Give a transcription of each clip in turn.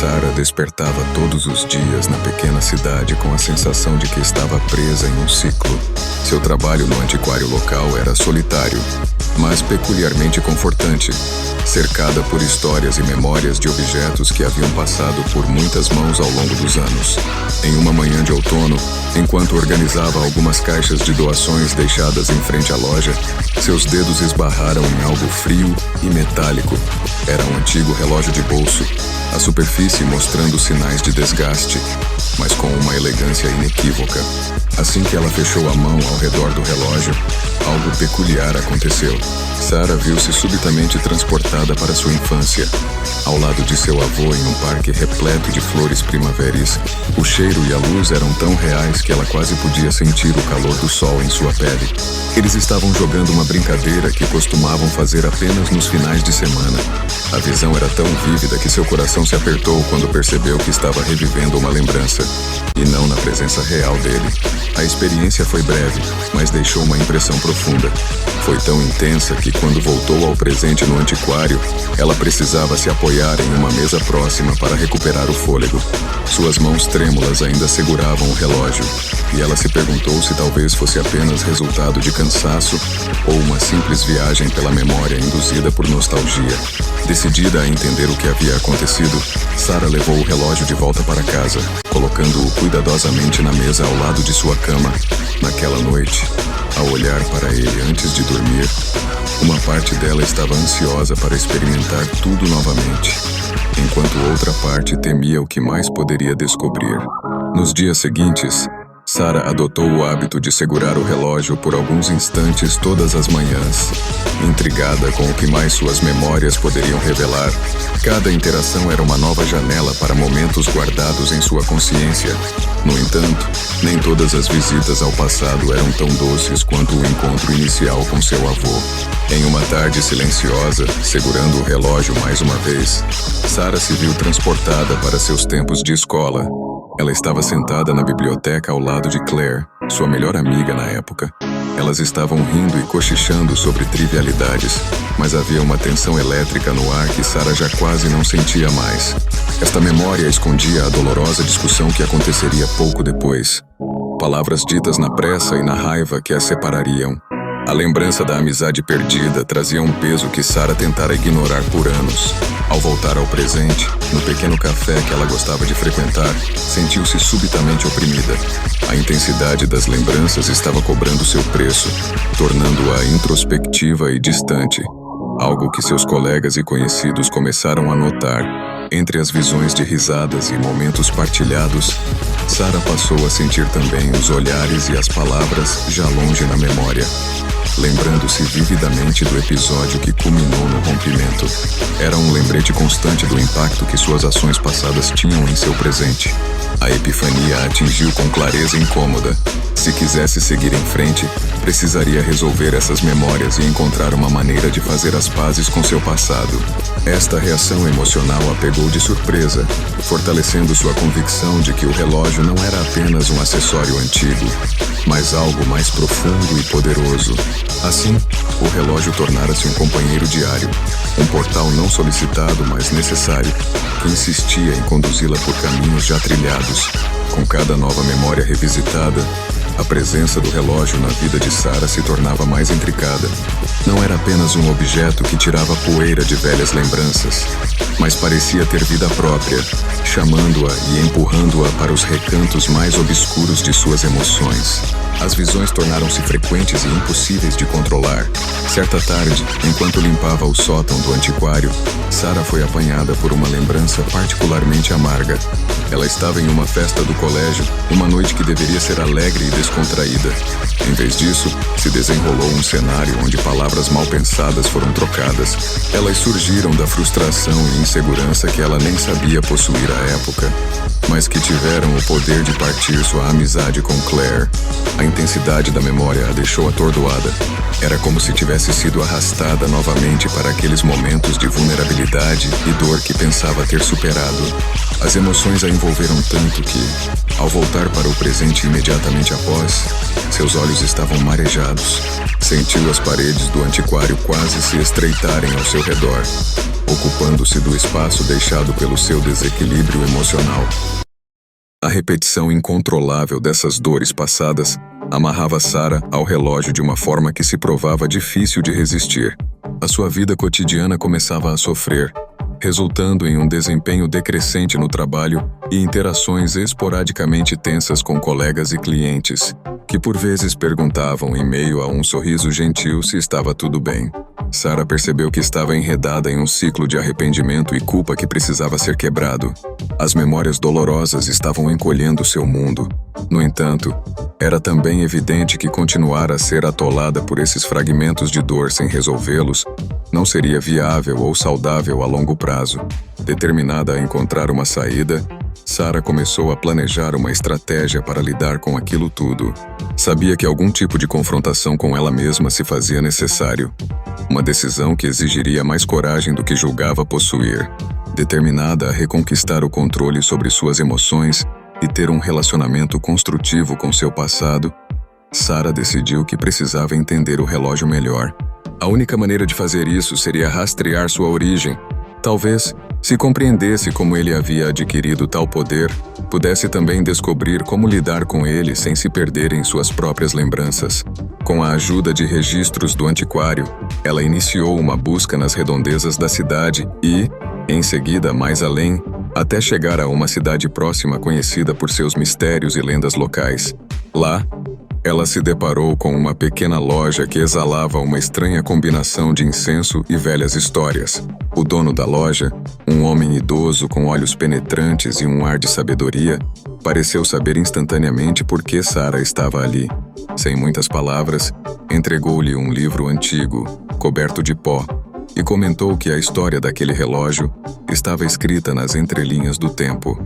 Sarah despertava todos os dias na pequena cidade com a sensação de que estava presa em um ciclo. Seu trabalho no antiquário local era solitário, mas peculiarmente confortante, cercada por histórias e memórias de objetos que haviam passado por muitas mãos ao longo dos anos. Em uma manhã de outono, enquanto organizava algumas caixas de doações deixadas em frente à loja, seus dedos esbarraram em algo frio e metálico. Era um antigo relógio de bolso, a superfície mostrando sinais de desgaste, mas com uma elegância inequívoca. Assim que ela fechou a mão ao redor do relógio, algo peculiar aconteceu. Sarah viu-se subitamente transportada para sua infância, ao lado de seu avô em um parque repleto de flores primaveris. O cheiro e a luz eram tão reais que ela quase podia sentir o calor do sol em sua pele. Eles estavam jogando uma brincadeira que costumavam fazer apenas nos finais de semana. A visão era tão vívida que seu coração se apertou quando percebeu que estava revivendo uma lembrança, e não na presença real dele. A experiência foi breve, mas deixou uma impressão profunda. Foi tão intensa que quando voltou ao presente no antiquário, ela precisava se apoiar em uma mesa próxima para recuperar o fôlego. Suas mãos trêmulas ainda seguravam o relógio, e ela se perguntou se talvez fosse apenas resultado de cansaço ou uma simples viagem pela memória induzida por nostalgia. Decidida a entender o que havia acontecido, Sarah levou o relógio de volta para casa, colocando-o cuidadosamente na mesa ao lado de sua cama. Naquela noite, ao olhar para ele antes de dormir, uma parte dela estava ansiosa para experimentar tudo novamente, enquanto outra parte temia o que mais poderia descobrir. Nos dias seguintes, Sarah adotou o hábito de segurar o relógio por alguns instantes todas as manhãs, intrigada com o que mais suas memórias poderiam revelar. Cada interação era uma nova janela para momentos guardados em sua consciência. No entanto, nem todas as visitas ao passado eram tão doces quanto o encontro inicial com seu avô. Em uma tarde silenciosa, segurando o relógio mais uma vez, Sarah se viu transportada para seus tempos de escola. Ela estava sentada na biblioteca ao lado de Claire, sua melhor amiga na época. Elas estavam rindo e cochichando sobre trivialidades, mas havia uma tensão elétrica no ar que Sarah já quase não sentia mais. Esta memória escondia a dolorosa discussão que aconteceria pouco depois. Palavras ditas na pressa e na raiva que as separariam. A lembrança da amizade perdida trazia um peso que Sarah tentara ignorar por anos. Ao voltar ao presente, no pequeno café que ela gostava de frequentar, sentiu-se subitamente oprimida. A intensidade das lembranças estava cobrando seu preço, tornando-a introspectiva e distante, algo que seus colegas e conhecidos começaram a notar. Entre as visões de risadas e momentos partilhados, Sarah passou a sentir também os olhares e as palavras já longe na memória, lembrando-se vividamente do episódio que culminou no rompimento. Era um lembrete constante do impacto que suas ações passadas tinham em seu presente. A epifania a atingiu com clareza incômoda. Se quisesse seguir em frente, precisaria resolver essas memórias e encontrar uma maneira de fazer as pazes com seu passado. Esta reação emocional a pegou de surpresa, fortalecendo sua convicção de que o relógio não era apenas um acessório antigo, mas algo mais profundo e poderoso. Assim, o relógio tornara-se um companheiro diário, um portal não solicitado, mas necessário, que insistia em conduzi-la por caminhos já trilhados. Com cada nova memória revisitada, a presença do relógio na vida de Sarah se tornava mais intricada. Não era apenas um objeto que tirava poeira de velhas lembranças, mas parecia ter vida própria, chamando-a e empurrando-a para os recantos mais obscuros de suas emoções. As visões tornaram-se frequentes e impossíveis de controlar. Certa tarde, enquanto limpava o sótão do antiquário, Sarah foi apanhada por uma lembrança particularmente amarga. Ela estava em uma festa do colégio, uma noite que deveria ser alegre e descontraída. Em vez disso, se desenrolou um cenário onde palavras mal pensadas foram trocadas. Elas surgiram da frustração e insegurança que ela nem sabia possuir à época, mas que tiveram o poder de partir sua amizade com Claire. A intensidade da memória a deixou atordoada. Era como se tivesse sido arrastada novamente para aqueles momentos de vulnerabilidade e dor que pensava ter superado. As emoções a envolveram tanto que, ao voltar para o presente imediatamente após, seus olhos estavam marejados. Sentiu as paredes do antiquário quase se estreitarem ao seu redor, ocupando-se do espaço deixado pelo seu desequilíbrio emocional. A repetição incontrolável dessas dores passadas amarrava Sarah ao relógio de uma forma que se provava difícil de resistir. A sua vida cotidiana começava a sofrer, resultando em um desempenho decrescente no trabalho e interações esporadicamente tensas com colegas e clientes, que por vezes perguntavam em meio a um sorriso gentil se estava tudo bem. Sarah percebeu que estava enredada em um ciclo de arrependimento e culpa que precisava ser quebrado. As memórias dolorosas estavam encolhendo seu mundo. No entanto, era também evidente que continuar a ser atolada por esses fragmentos de dor sem resolvê-los não seria viável ou saudável a longo prazo. Determinada a encontrar uma saída, Sarah começou a planejar uma estratégia para lidar com aquilo tudo. Sabia que algum tipo de confrontação com ela mesma se fazia necessário. Uma decisão que exigiria mais coragem do que julgava possuir. Determinada a reconquistar o controle sobre suas emoções e ter um relacionamento construtivo com seu passado, Sarah decidiu que precisava entender o relógio melhor. A única maneira de fazer isso seria rastrear sua origem. Talvez, se compreendesse como ele havia adquirido tal poder, pudesse também descobrir como lidar com ele sem se perder em suas próprias lembranças. Com a ajuda de registros do antiquário, ela iniciou uma busca nas redondezas da cidade e, em seguida, mais além, até chegar a uma cidade próxima conhecida por seus mistérios e lendas locais. Lá, ela se deparou com uma pequena loja que exalava uma estranha combinação de incenso e velhas histórias. O dono da loja, um homem idoso com olhos penetrantes e um ar de sabedoria, pareceu saber instantaneamente por que Sarah estava ali. Sem muitas palavras, entregou-lhe um livro antigo, coberto de pó, e comentou que a história daquele relógio estava escrita nas entrelinhas do tempo.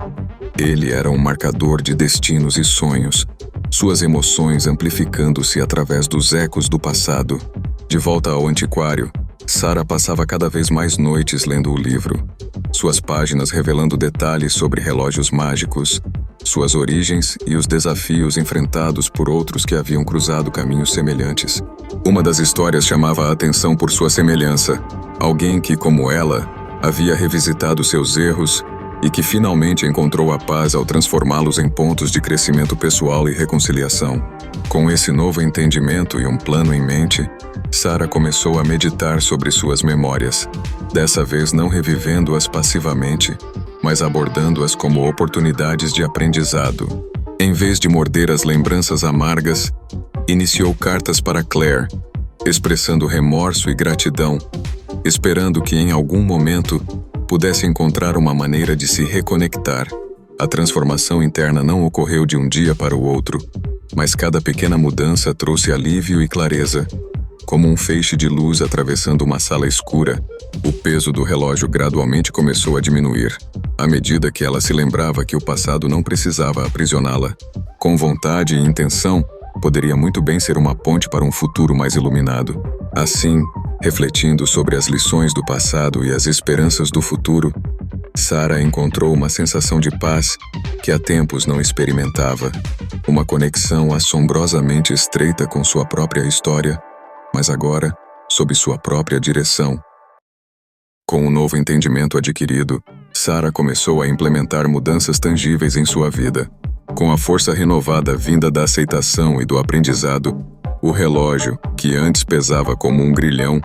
Ele era um marcador de destinos e sonhos, suas emoções amplificando-se através dos ecos do passado. De volta ao antiquário, Sarah passava cada vez mais noites lendo o livro, suas páginas revelando detalhes sobre relógios mágicos, suas origens e os desafios enfrentados por outros que haviam cruzado caminhos semelhantes. Uma das histórias chamava a atenção por sua semelhança. Alguém que, como ela, havia revisitado seus erros e que finalmente encontrou a paz ao transformá-los em pontos de crescimento pessoal e reconciliação. Com esse novo entendimento e um plano em mente, Sarah começou a meditar sobre suas memórias, dessa vez não revivendo-as passivamente, mas abordando-as como oportunidades de aprendizado. Em vez de morder as lembranças amargas, iniciou cartas para Claire, expressando remorso e gratidão, esperando que em algum momento pudesse encontrar uma maneira de se reconectar. A transformação interna não ocorreu de um dia para o outro, mas cada pequena mudança trouxe alívio e clareza. Como um feixe de luz atravessando uma sala escura, o peso do relógio gradualmente começou a diminuir, à medida que ela se lembrava que o passado não precisava aprisioná-la. Com vontade e intenção, poderia muito bem ser uma ponte para um futuro mais iluminado. Assim, refletindo sobre as lições do passado e as esperanças do futuro, Sarah encontrou uma sensação de paz que há tempos não experimentava. Uma conexão assombrosamente estreita com sua própria história, mas agora, sob sua própria direção. Com o novo entendimento adquirido, Sarah começou a implementar mudanças tangíveis em sua vida. Com a força renovada vinda da aceitação e do aprendizado, o relógio, que antes pesava como um grilhão,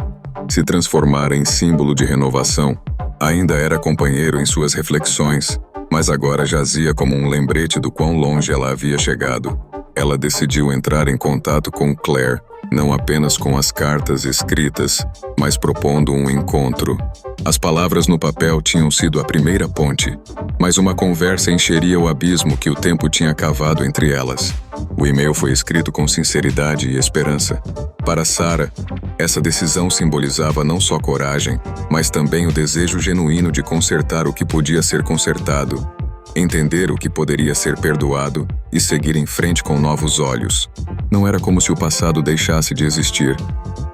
se transformara em símbolo de renovação. Ainda era companheiro em suas reflexões, mas agora jazia como um lembrete do quão longe ela havia chegado. Ela decidiu entrar em contato com Claire, não apenas com as cartas escritas, mas propondo um encontro. As palavras no papel tinham sido a primeira ponte, mas uma conversa encheria o abismo que o tempo tinha cavado entre elas. O e-mail foi escrito com sinceridade e esperança. Para Sarah, essa decisão simbolizava não só coragem, mas também o desejo genuíno de consertar o que podia ser consertado, entender o que poderia ser perdoado e seguir em frente com novos olhos. Não era como se o passado deixasse de existir,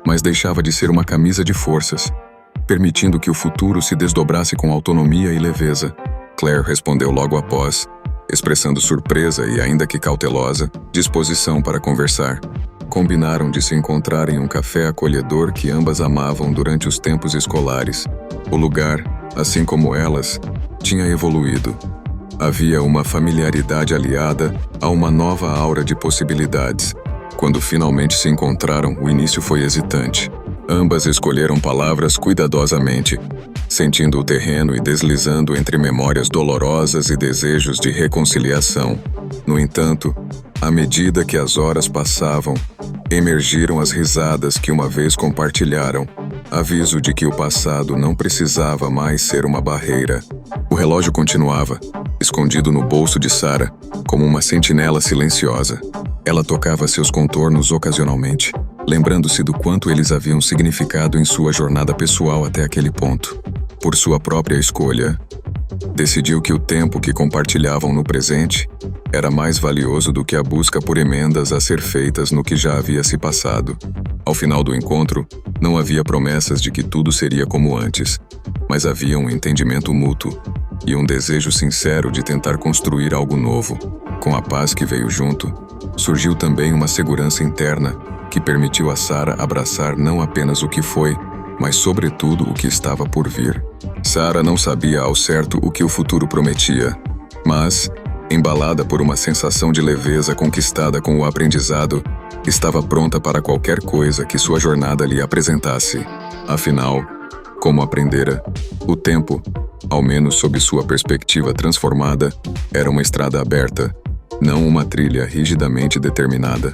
mas deixava de ser uma camisa de forças, permitindo que o futuro se desdobrasse com autonomia e leveza. Claire respondeu logo após, expressando surpresa e, ainda que cautelosa, disposição para conversar. Combinaram de se encontrar em um café acolhedor que ambas amavam durante os tempos escolares. O lugar, assim como elas, tinha evoluído. Havia uma familiaridade aliada a uma nova aura de possibilidades. Quando finalmente se encontraram, o início foi hesitante. Ambas escolheram palavras cuidadosamente, sentindo o terreno e deslizando entre memórias dolorosas e desejos de reconciliação. No entanto, à medida que as horas passavam, emergiram as risadas que uma vez compartilharam, aviso de que o passado não precisava mais ser uma barreira. O relógio continuava, escondido no bolso de Sarah, como uma sentinela silenciosa. Ela tocava seus contornos ocasionalmente, lembrando-se do quanto eles haviam significado em sua jornada pessoal até aquele ponto. Por sua própria escolha, decidiu que o tempo que compartilhavam no presente era mais valioso do que a busca por emendas a ser feitas no que já havia se passado. Ao final do encontro, não havia promessas de que tudo seria como antes, mas havia um entendimento mútuo e um desejo sincero de tentar construir algo novo. Com a paz que veio junto, surgiu também uma segurança interna que permitiu a Sarah abraçar não apenas o que foi, mas sobretudo o que estava por vir. Sarah não sabia ao certo o que o futuro prometia, mas, embalada por uma sensação de leveza conquistada com o aprendizado, estava pronta para qualquer coisa que sua jornada lhe apresentasse. Afinal, como aprendera, o tempo, ao menos sob sua perspectiva transformada, era uma estrada aberta, não uma trilha rigidamente determinada.